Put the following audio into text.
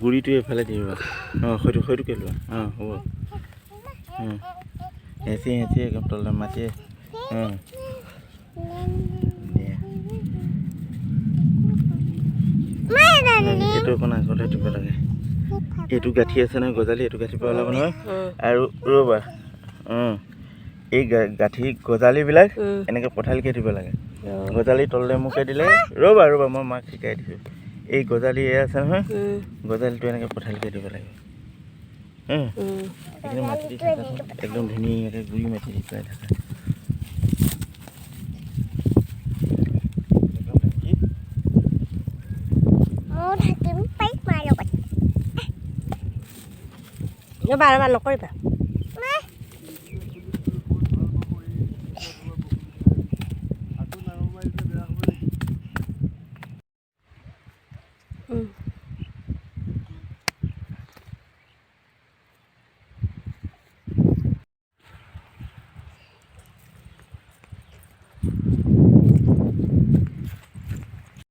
গুড়িটো এফালে দিবা হয়টোকে লোৱা হ'ব হেঁচি একদম তললৈ মাতি এইটো অকণ আগলৈ দিব লাগে এইটো গাঁঠি আছে নহয় গজালি এইটো গাঁঠিৰ পৰা ওলাব নহয় আৰু ৰ'বা এই গাঁঠি গজালিবিলাক এনেকৈ পথালিকৈ দিব লাগে গজালি তললৈ মুখে দিলে ৰ'বা মই মাক শিকাই দিছোঁ এই গজালি আছে নহয় গজালিটো এনেকৈ পথালিকৈ দিব লাগে এইখিনি মাটি দি থকা একদম ধুনীয়াকৈ গুড়ি মাটি দি পেলাই থকা বাৰ নকৰিবা